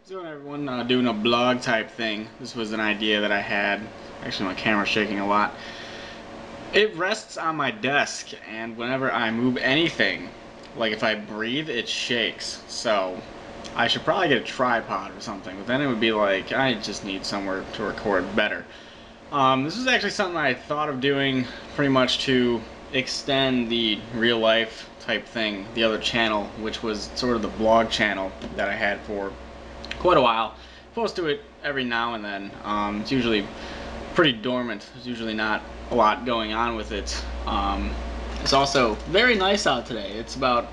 What's going on, everyone? Doing a blog type thing. This was an idea that I had. Actually, my camera's shaking a lot. It rests on my desk, and whenever I move anything, like if I breathe, it shakes. So I should probably get a tripod or something, but then it would be like, I just need somewhere to record better. This is actually something I thought of doing pretty much to extend the real life type thing, the other channel, which was sort of the blog channel that I had for quite a while. Post to it every now and then. It's usually pretty dormant. There's usually not a lot going on with it. It's also very nice out today. It's about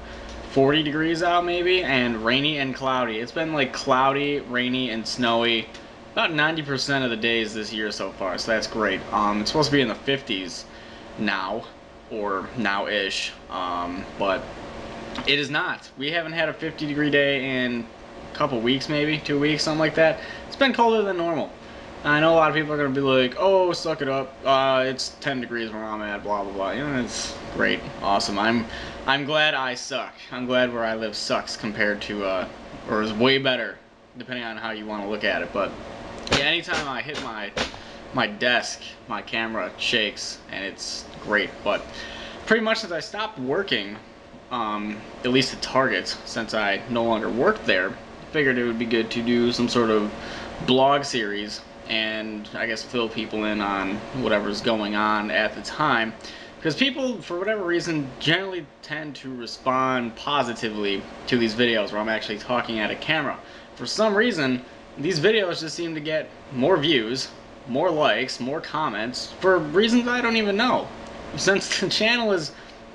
40 degrees out maybe, and rainy and cloudy. It's been like cloudy, rainy, and snowy about 90% of the days this year so far, so that's great. It's supposed to be in the 50s now, or now-ish, but it is not. We haven't had a 50-degree day in couple weeks, maybe 2 weeks, something like that. It's been colder than normal. I know a lot of people are gonna be like, "Oh, suck it up. It's 10 degrees where I'm at." Blah blah blah. You know, it's great, awesome. I'm glad I suck. I'm glad where I live sucks compared to, or is way better, depending on how you want to look at it. But yeah, anytime I hit my desk, my camera shakes, and it's great. But pretty much since I stopped working, at least at Target, since I no longer work there, figured it would be good to do some sort of blog series and I guess fill people in on whatever's going on at the time, because people, for whatever reason, generally tend to respond positively to these videos where I'm actually talking at a camera. For some reason, these videos just seem to get more views, more likes, more comments, for reasons I don't even know. Since the channel is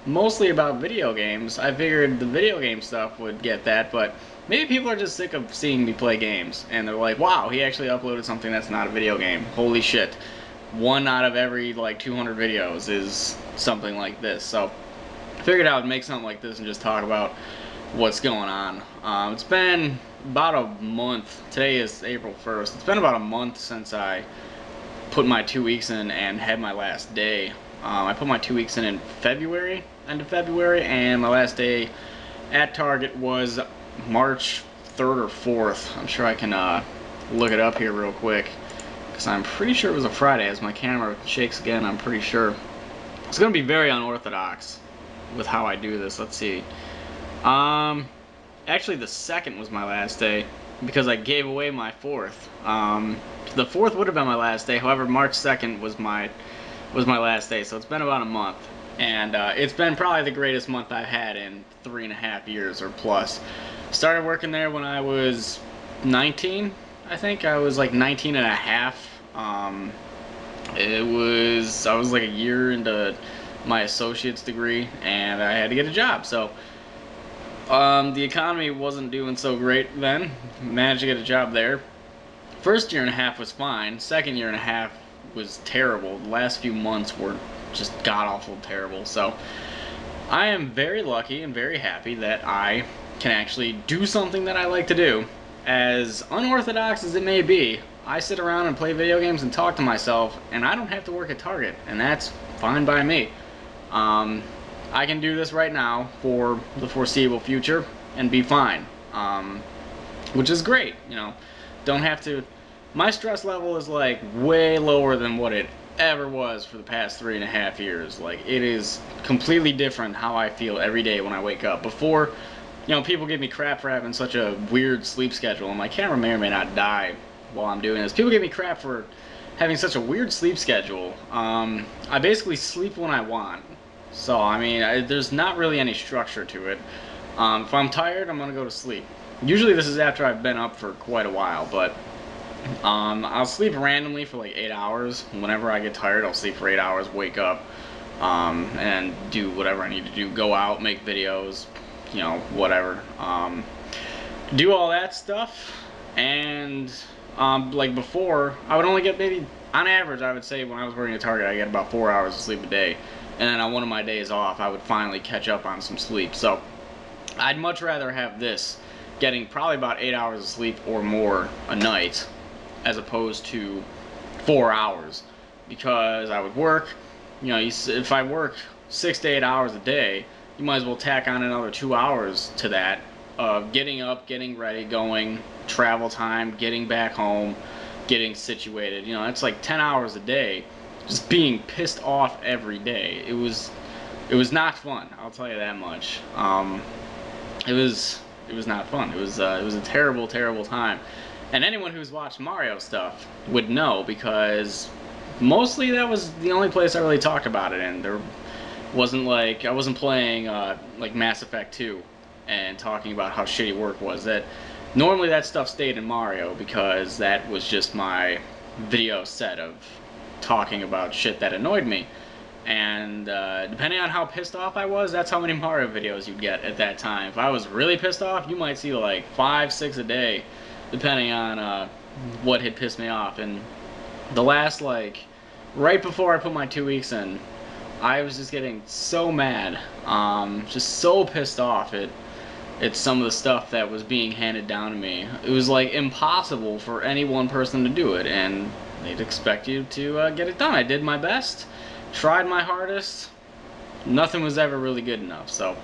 mostly about video games, I figured the video game stuff would get that, but maybe people are just sick of seeing me play games, and they're like, wow, he actually uploaded something that's not a video game. Holy shit. One out of every, like, 200 videos is something like this. So I figured I would make something like this and just talk about what's going on. It's been about a month. Today is April 1st. It's been about a month since I put my 2 weeks in and had my last day. I put my 2 weeks in February, end of February, and my last day at Target was March 3rd or 4th. I'm sure I can look it up here real quick, because I'm pretty sure it was a Friday. As my camera shakes again, I'm pretty sure. It's going to be very unorthodox with how I do this. Let's see. Actually, the 2nd was my last day, because I gave away my 4th. The 4th would have been my last day. However, March 2nd was my last day, so it's been about a month. And it's been probably the greatest month I've had in 3.5 years or plus. Started working there when I was 19, I think. I was like 19 and a half. I was like a year into my associate's degree, and I had to get a job. So the economy wasn't doing so great then. Managed to get a job there. First year and a half was fine. Second year and a half was terrible. The last few months were just god-awful terrible. So I am very lucky and very happy that I can actually do something that I like to do. As unorthodox as it may be, I sit around and play video games and talk to myself, and I don't have to work at Target, and that's fine by me. I can do this right now for the foreseeable future and be fine, which is great. You know, don't have to. My stress level is like way lower than what it ever was for the past 3.5 years. Like, it is completely different how I feel every day when I wake up. Before, you know, people give me crap for having such a weird sleep schedule, and my camera may or may not die while I'm doing this. People give me crap for having such a weird sleep schedule. I basically sleep when I want. So, I mean, there's not really any structure to it. If I'm tired, I'm gonna go to sleep. Usually this is after I've been up for quite a while, but I'll sleep randomly for like 8 hours. Whenever I get tired, I'll sleep for 8 hours, wake up, and do whatever I need to do. Go out, make videos, you know, whatever. Do all that stuff, and like before, I would only get maybe, on average, I would say when I was working at Target, I get about 4 hours of sleep a day. And then on one of my days off, I would finally catch up on some sleep. So I'd much rather have this, getting probably about 8 hours of sleep or more a night, as opposed to 4 hours, because I would work, you know, if I work 6 to 8 hours a day, you might as well tack on another 2 hours to that of getting up, getting ready, going, travel time, getting back home, getting situated. You know, it's like 10 hours a day, just being pissed off every day. It was not fun. I'll tell you that much. It was not fun. It was a terrible, terrible time. And anyone who's watched Mario stuff would know, because mostly that was the only place I really talked about it in. There wasn't like, I wasn't playing like Mass Effect 2 and talking about how shitty work was. That normally that stuff stayed in Mario, because that was just my video set of talking about shit that annoyed me. And depending on how pissed off I was, that's how many Mario videos you'd get at that time. If I was really pissed off, you might see like 5, 6 a day, depending on what had pissed me off. And the last, like, right before I put my 2 weeks in, I was just getting so mad, just so pissed off at some of the stuff that was being handed down to me. It was like impossible for any one person to do it, and they'd expect you to get it done. I did my best, tried my hardest. Nothing was ever really good enough. So,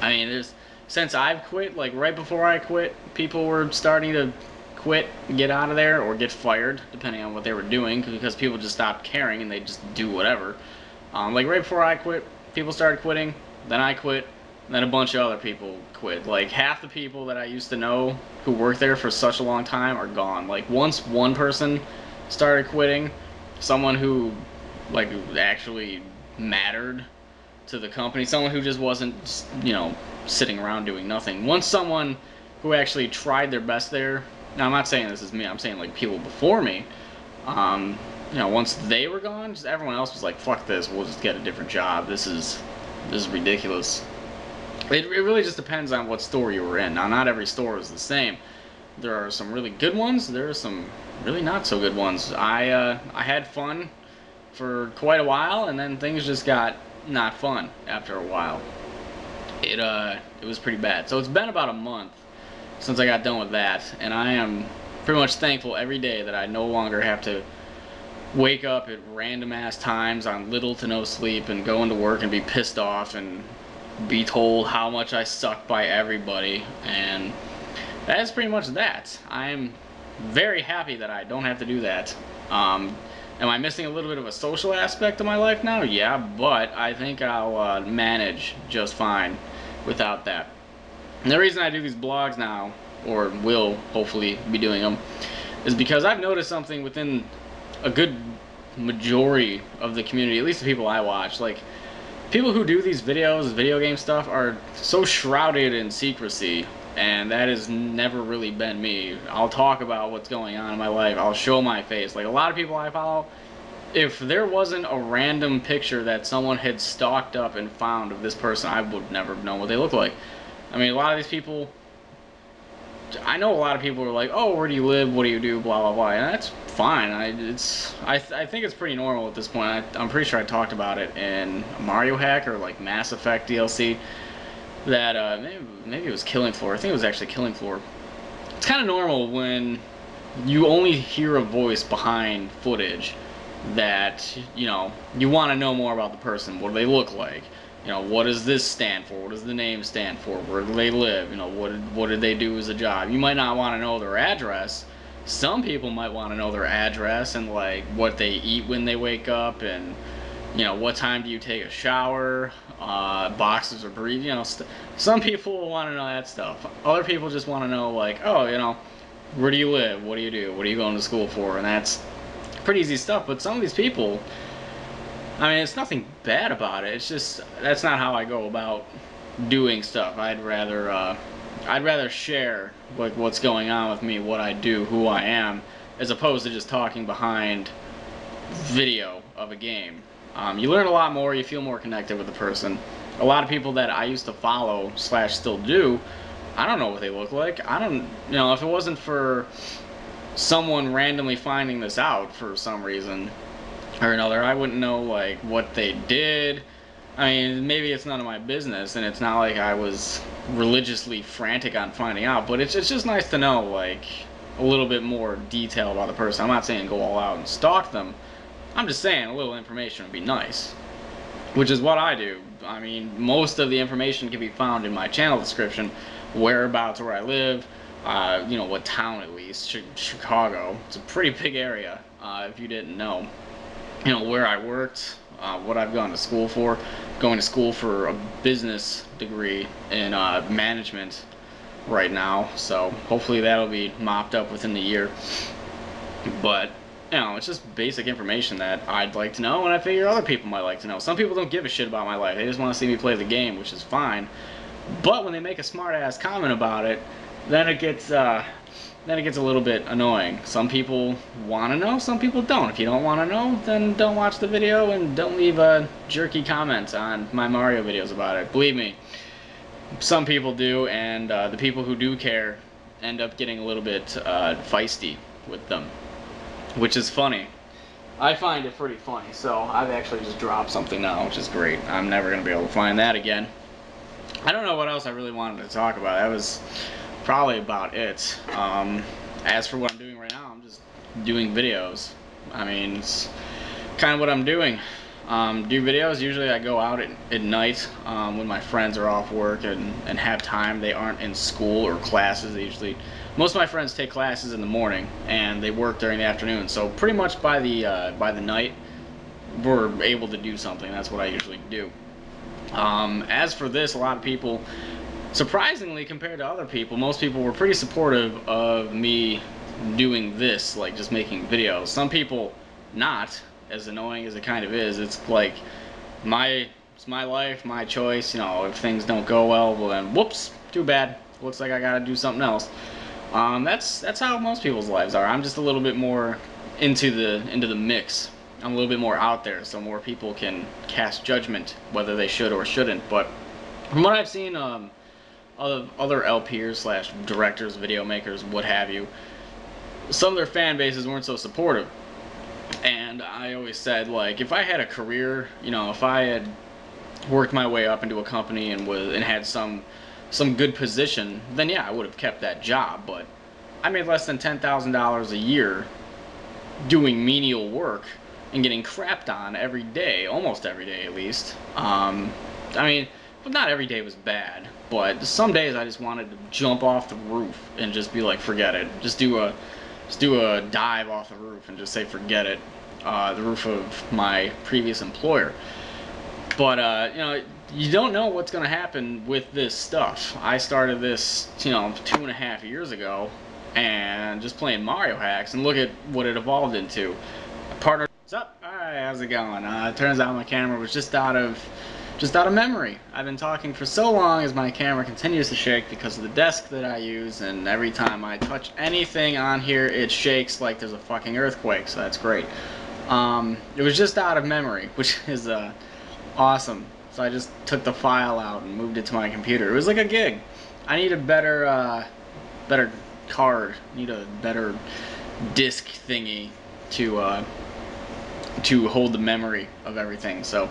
I mean, since I've quit, like right before I quit, people were starting to quit, get out of there, or get fired, depending on what they were doing, because people just stopped caring and they just do whatever. Like right before I quit, people started quitting, then I quit, then a bunch of other people quit. Like half the people that I used to know who worked there for such a long time are gone. Like once one person started quitting, someone who like actually mattered to the company, someone who just wasn't, you know, sitting around doing nothing. Once someone who actually tried their best there, now I'm not saying this is me, I'm saying like people before me, you know, once they were gone, just everyone else was like, fuck this, we'll just get a different job. This is ridiculous. It really just depends on what store you were in. Now, not every store is the same. There are some really good ones, there are some really not so good ones. I had fun for quite a while, and then things just got not fun after a while. It was pretty bad. So it's been about a month since I got done with that, and I am pretty much thankful every day that I no longer have to wake up at random ass times on little to no sleep and go into work and be pissed off and be told how much I suck by everybody. And that's pretty much that. I'm very happy that I don't have to do that. Am I missing a little bit of a social aspect of my life now? Yeah, but I think I'll manage just fine without that. And the reason I do these blogs now, or will hopefully be doing them, is because I've noticed something within a good majority of the community, at least the people I watch. Like, people who do these videos, video game stuff, are so shrouded in secrecy, and that has never really been me. I'll talk about what's going on in my life, I'll show my face. Like, a lot of people I follow, if there wasn't a random picture that someone had stalked up and found of this person, I would never know what they look like. I mean, a lot of these people, I know a lot of people are like, oh, where do you live, what do you do, blah blah blah, and that's fine. I think it's pretty normal at this point. I'm pretty sure I talked about it in Mario Hack or like Mass Effect DLC, that maybe it was Killing Floor. I think it was actually Killing Floor. It's kind of normal when you only hear a voice behind footage that, you know, you want to know more about the person. What do they look like? You know, what does this stand for? What does the name stand for? Where do they live? You know, what did they do as a job? You might not want to know their address. Some people might want to know their address and like what they eat when they wake up, and you know, what time do you take a shower, boxes or breathe. You know, some people will want to know that stuff. Other people just want to know like, oh, you know, where do you live? What do you do? What are you going to school for? And that's pretty easy stuff. But some of these people, I mean, it's nothing bad about it. It's just that's not how I go about doing stuff. I'd rather share like what's going on with me, what I do, who I am, as opposed to just talking behind video of a game. You learn a lot more. You feel more connected with the person. A lot of people that I used to follow / still do, I don't know what they look like. I don't, you know, if it wasn't for someone randomly finding this out for some reason or another, I wouldn't know like what they did. I mean, maybe it's none of my business, and it's not like I was religiously frantic on finding out, but it's just nice to know like a little bit more detail about the person. I'm not saying go all out and stalk them. I'm just saying a little information would be nice, which is what I do. I mean, most of the information can be found in my channel description. whereabouts where I live, you know, what town at least. Chicago. It's a pretty big area, if you didn't know. You know, where I worked, what I've gone to school for. Going to school for a business degree in management right now, so hopefully that'll be mopped up within the year. But you know, it's just basic information that I'd like to know, and I figure other people might like to know. Some people don't give a shit about my life; they just want to see me play the game, which is fine. But when they make a smart-ass comment about it, then it gets a little bit annoying. Some people want to know, some people don't. If you don't want to know, then don't watch the video and don't leave a jerky comment on my Mario videos about it. Believe me, some people do, and the people who do care end up getting a little bit feisty with them, which is funny. I find it pretty funny, so I've actually just dropped something now, which is great. I'm never going to be able to find that again. I don't know what else I really wanted to talk about. That was probably about it. As for what I'm doing right now, I'm just doing videos. I mean, it's kind of what I'm doing. Do videos. Usually I go out at night when my friends are off work and have time. They aren't in school or classes. Most of my friends take classes in the morning and they work during the afternoon. So pretty much by the night, we're able to do something. That's what I usually do. As for this, a lot of people, surprisingly compared to other people, most people were pretty supportive of me doing this, like just making videos. Some people not. As annoying as it kind of is, it's like it's my life, my choice. You know, if things don't go well, then whoops, too bad. Looks like I gotta do something else. That's how most people's lives are. I'm just a little bit more into the mix. I'm a little bit more out there, so more people can cast judgment whether they should or shouldn't. But from what I've seen, other LPers slash directors, video makers, what have you, some of their fan bases weren't so supportive. And I always said, like, if I had a career, you know, if I had worked my way up into a company and had some good position, then yeah, I would have kept that job. But I made less than $10,000 a year doing menial work and getting crapped on every day, almost every day at least. I mean, but not every day was bad, but some days I just wanted to jump off the roof and just be like, forget it. Just do a dive off the roof and just say forget it. The roof of my previous employer. But you know, you don't know what's gonna happen with this stuff. I started this, you know, 2.5 years ago, and just playing Mario hacks, and look at what it evolved into. A partner, what's up? Hi, how's it going? It turns out my camera was just out of memory. I've been talking for so long as my camera continues to shake because of the desk that I use, and every time I touch anything on here, it shakes like there's a fucking earthquake, so that's great. It was just out of memory, which is awesome. So I just took the file out and moved it to my computer. It was like a gig. I need a better card. I need a better disk thingy to hold the memory of everything. So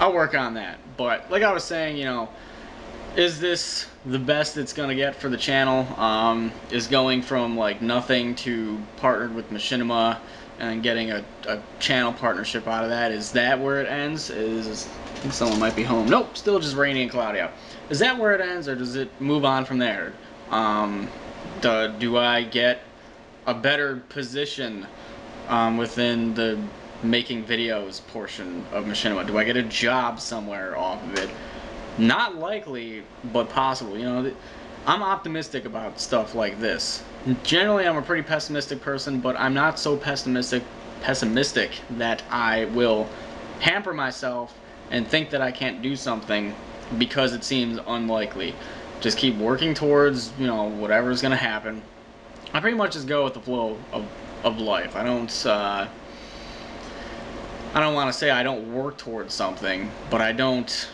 I'll work on that. But like I was saying, you know, is this the best it's gonna get for the channel? Is going from like nothing to partnered with Machinima and getting a channel partnership out of that, is that where it ends? I think someone might be home. Nope, still just rainy and cloudy out. Is that where it ends, or does it move on from there? Do I get a better position within the making videos portion of Machinima? Do I get a job somewhere off of it? Not likely, but possible. You know, I'm optimistic about stuff like this. Generally, I'm a pretty pessimistic person, but I'm not so pessimistic that I will hamper myself and think that I can't do something because it seems unlikely. Just keep working towards, you know, whatever's gonna happen. I pretty much just go with the flow of life. I don't want to say I don't work towards something, but I don't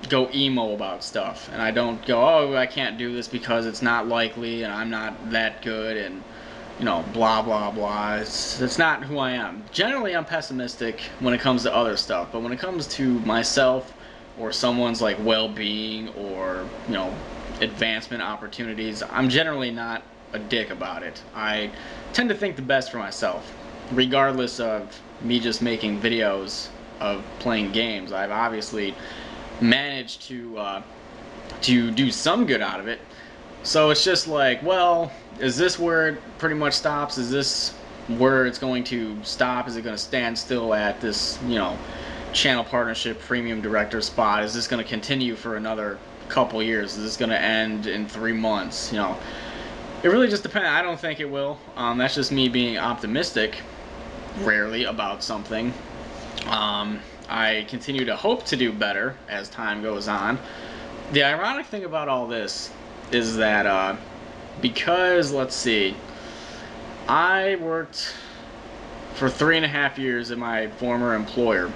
go emo about stuff, and I don't go, oh, I can't do this because it's not likely and I'm not that good, and you know, blah blah blah. It's not who I am. Generally, I'm pessimistic when it comes to other stuff, but when it comes to myself or someone's like well-being or, you know, advancement opportunities, I'm generally not a dick about it. I tend to think the best for myself, regardless of me just making videos of playing games. I've obviously managed to to do some good out of it. So it's just like, well, is this where it pretty much stops? Is this where it's going to stop? Is it going to stand still at this, channel partnership premium director spot? Is this going to continue for another couple years? Is this going to end in 3 months? It really just depends. I don't think it will. That's just me being optimistic, rarely, about something. I continue to hope to do better as time goes on. The ironic thing about all this is that because, let's see, I worked for 3.5 years at my former employer,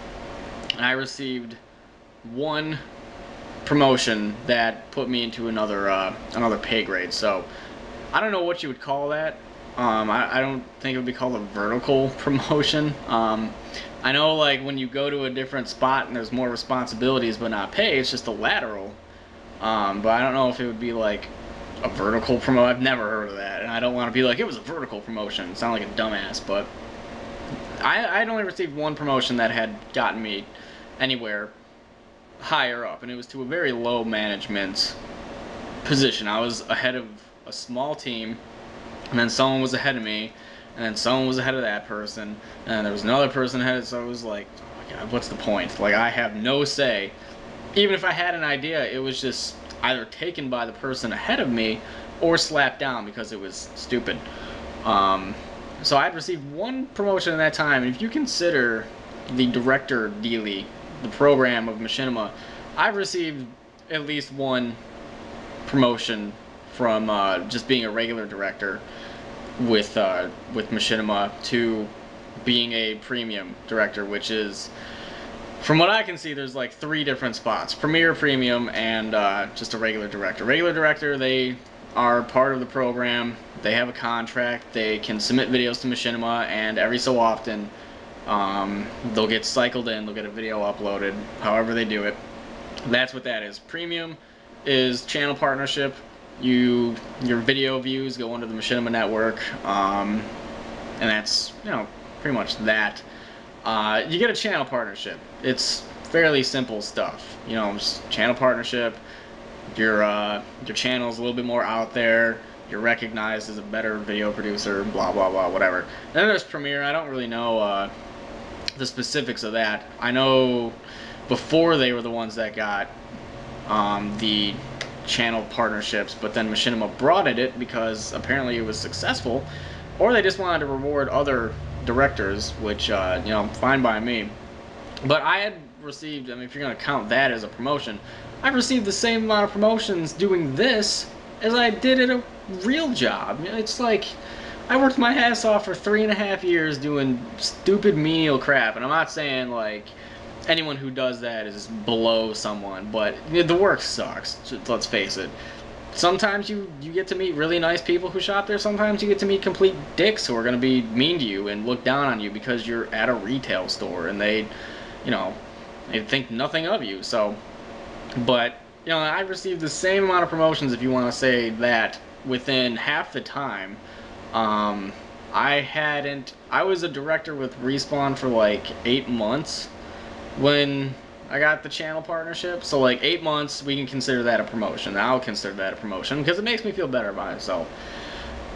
and I received one promotion that put me into another pay grade. So I don't know what you would call that. I don't think it would be called a vertical promotion. I know, like, when you go to a different spot and there's more responsibilities but not pay, it's just a lateral. But I don't know if it would be like a vertical promotion. I've never heard of that, and I don't want to be like, it was a vertical promotion. Sound like a dumbass, but I'd only received one promotion that had gotten me anywhere higher up, and it was to a very low management position. I was ahead of a small team, and then someone was ahead of me, and then someone was ahead of that person, and there was another person ahead, so it was like, oh my god, what's the point? Like, I have no say. Even if I had an idea, it was just either taken by the person ahead of me or slapped down because it was stupid. So I'd received one promotion in that time, and if you consider the director dealie, the program of Machinima, I've received at least one promotion from just being a regular director with Machinima to being a premium director, which is, from what I can see, there's like 3 different spots: Premier, Premium, and just a regular director. Regular director, they are part of the program. They have a contract. They can submit videos to Machinima, and every so often they'll get cycled in. They'll get a video uploaded, however they do it. That's what that is. Premium is channel partnership. Your video views go into the Machinima network, and that's, pretty much that. You get a channel partnership. It's fairly simple stuff. Just channel partnership. Your channel's a little bit more out there. You're recognized as a better video producer. Blah blah blah. Whatever. And then there's Premiere. I don't really know the specifics of that. I know before they were the ones that got the channel partnerships, but then Machinima broadened it because apparently it was successful, or they just wanted to reward other directors, which fine by me. But I had received, I mean, if you're going to count that as a promotion, I've received the same amount of promotions doing this as I did at a real job. It's like, I worked my ass off for 3.5 years doing stupid menial crap, and I'm not saying like anyone who does that is below someone, but the work sucks, let's face it. Sometimes you get to meet really nice people who shop there. Sometimes you get to meet complete dicks who are going to be mean to you and look down on you because you're at a retail store, and they think nothing of you. So, but I received the same amount of promotions, if you want to say that, within half the time. I was a director with Respawn for like 8 months when I got the channel partnership. So like 8 months, we can consider that a promotion. I'll consider that a promotion because it makes me feel better about myself.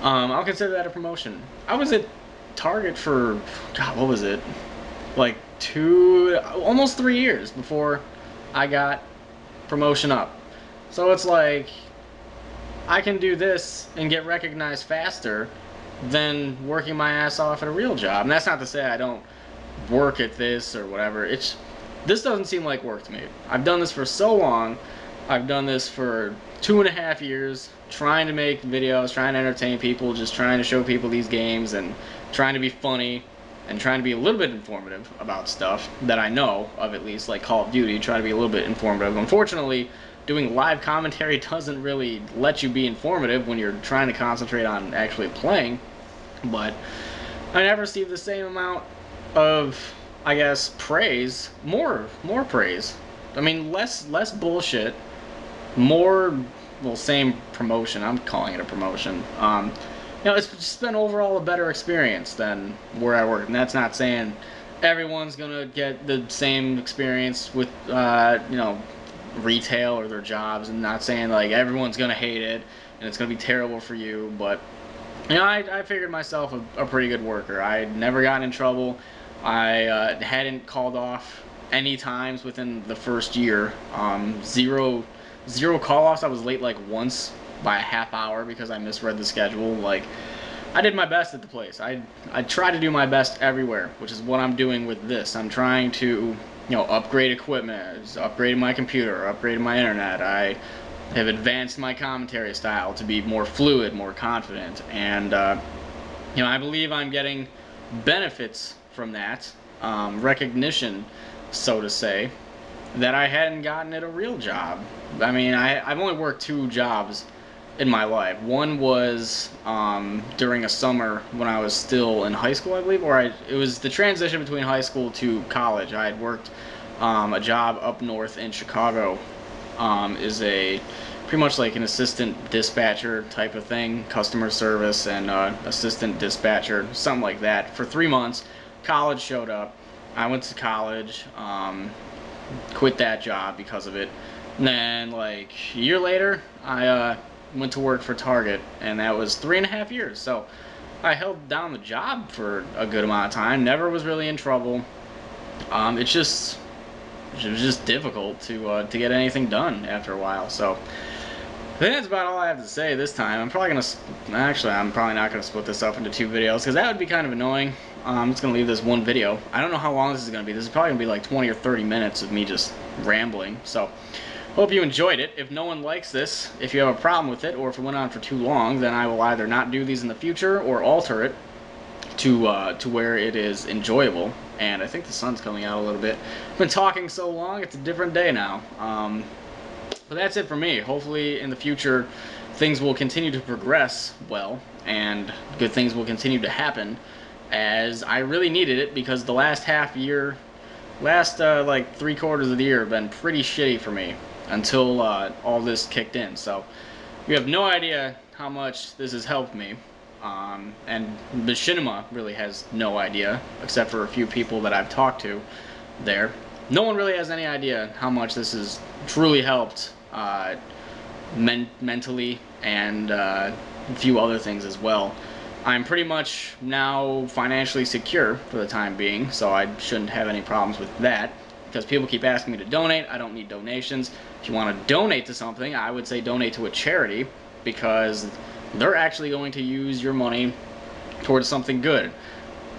I'll consider that a promotion. I was at Target for, God, what was it? Like almost 3 years before I got promotion up. So it's like, I can do this and get recognized faster than working my ass off at a real job. And that's not to say I don't work at this or whatever. This doesn't seem like work to me. I've done this for so long. I've done this for 2.5 years, trying to make videos, trying to entertain people, just trying to show people these games and trying to be funny and trying to be a little bit informative about stuff that I know of, at least, like Call of Duty. Try to be a little bit informative. Unfortunately, doing live commentary doesn't really let you be informative when you're trying to concentrate on actually playing. But I never received the same amount of, I guess, praise, more praise. I mean, less bullshit, more, well, same promotion. I'm calling it a promotion. It's just been overall a better experience than where I work, and that's not saying everyone's gonna get the same experience with, retail or their jobs, and not saying like everyone's gonna hate it and it's gonna be terrible for you, but you know, I figured myself a pretty good worker. I never got in trouble. I hadn't called off any times within the first year. Zero call-offs. I was late like once by a half hour because I misread the schedule. Like, I did my best at the place. I try to do my best everywhere, which is what I'm doing with this. I'm trying to, you know, upgrade equipment, upgraded my computer, upgraded my internet. I have advanced my commentary style to be more fluid, more confident, and you know, I believe I'm getting benefits from that, recognition, so to say, that I hadn't gotten at a real job. I mean, I've only worked 2 jobs in my life. One was during a summer when I was still in high school, I believe, or it was the transition between high school to college. I had worked a job up north in Chicago. Is a pretty much like an assistant dispatcher type of thing, customer service and assistant dispatcher, something like that, for 3 months. College showed up. I went to college, quit that job because of it. And then like a year later, I went to work for Target, and that was 3.5 years. So I held down the job for a good amount of time. Never was really in trouble. It was just difficult to get anything done after a while. So I think that's about all I have to say this time. I'm probably not gonna split this up into 2 videos because that would be kind of annoying. I'm just gonna leave this one video. I don't know how long this is gonna be. This is probably gonna be like 20 or 30 minutes of me just rambling. So hope you enjoyed it. If no one likes this, if you have a problem with it, or if it went on for too long, then I will either not do these in the future or alter it to where it is enjoyable. And I think the sun's coming out a little bit. I've been talking so long, it's a different day now. But that's it for me. Hopefully in the future things will continue to progress well, and good things will continue to happen, as I really needed it, because the last half year, like 3/4 of the year have been pretty shitty for me until all this kicked in. So you have no idea how much this has helped me. And Machinima really has no idea, except for a few people that I've talked to there. No one really has any idea how much this has truly helped mentally, and a few other things as well. I'm pretty much now financially secure for the time being, so I shouldn't have any problems with that, because people keep asking me to donate. I don't need donations. If you want to donate to something, I would say donate to a charity, because they're actually going to use your money towards something good.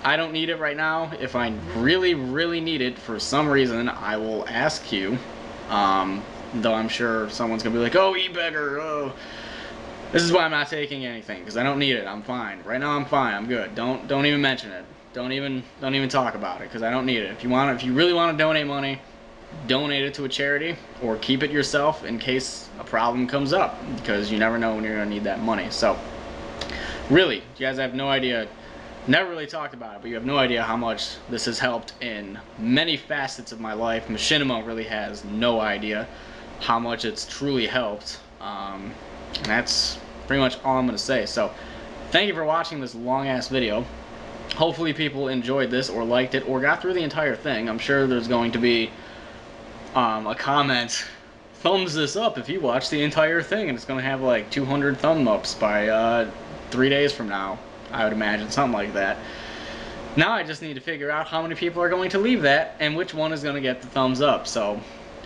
I don't need it right now. If I really, really need it for some reason, I will ask you. Though I'm sure someone's gonna be like, "Oh, e-beggar, oh." This is why I'm not taking anything, because I don't need it. I'm fine. Right now I'm fine. I'm good. Don't even mention it. Don't even talk about it, because I don't need it. If you really want to donate money, donate it to a charity, or keep it yourself in case a problem comes up, because you never know when you're gonna need that money. So really, you guys have no idea. Never really talked about it, but you have no idea how much this has helped in many facets of my life. Machinima really has no idea how much it's truly helped. And that's pretty much all I'm going to say. So thank you for watching this long-ass video. Hopefully people enjoyed this, or liked it, or got through the entire thing. I'm sure there's going to be a comment, thumbs this up if you watch the entire thing, and it's going to have like 200 thumb ups by 3 days from now. I would imagine, something like that. Now I just need to figure out how many people are going to leave that, and which one is going to get the thumbs up. So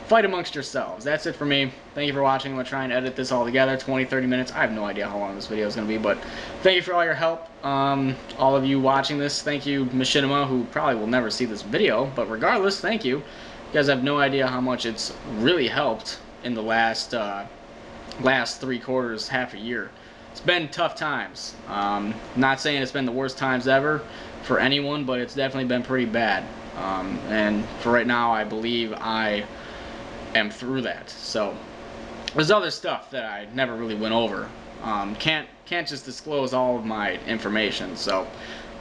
fight amongst yourselves. That's it for me. Thank you for watching. I'm going to try and edit this all together, 20-30 minutes. I have no idea how long this video is going to be, but thank you for all your help. All of you watching this, thank you, Machinima, who probably will never see this video, but regardless, thank you. You guys have no idea how much it's really helped in the last 3/4, half a year. It's been tough times. Not saying it's been the worst times ever for anyone, but it's definitely been pretty bad. And for right now, I believe I am through that. So there's other stuff that I never really went over. Can't just disclose all of my information. So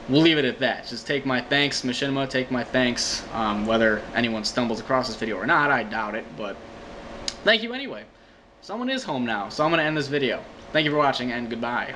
we'll leave it at that. Just take my thanks, Machinima. Take my thanks. Whether anyone stumbles across this video or not, I doubt it. But thank you anyway. Someone is home now, so I'm going to end this video. Thank you for watching, and goodbye.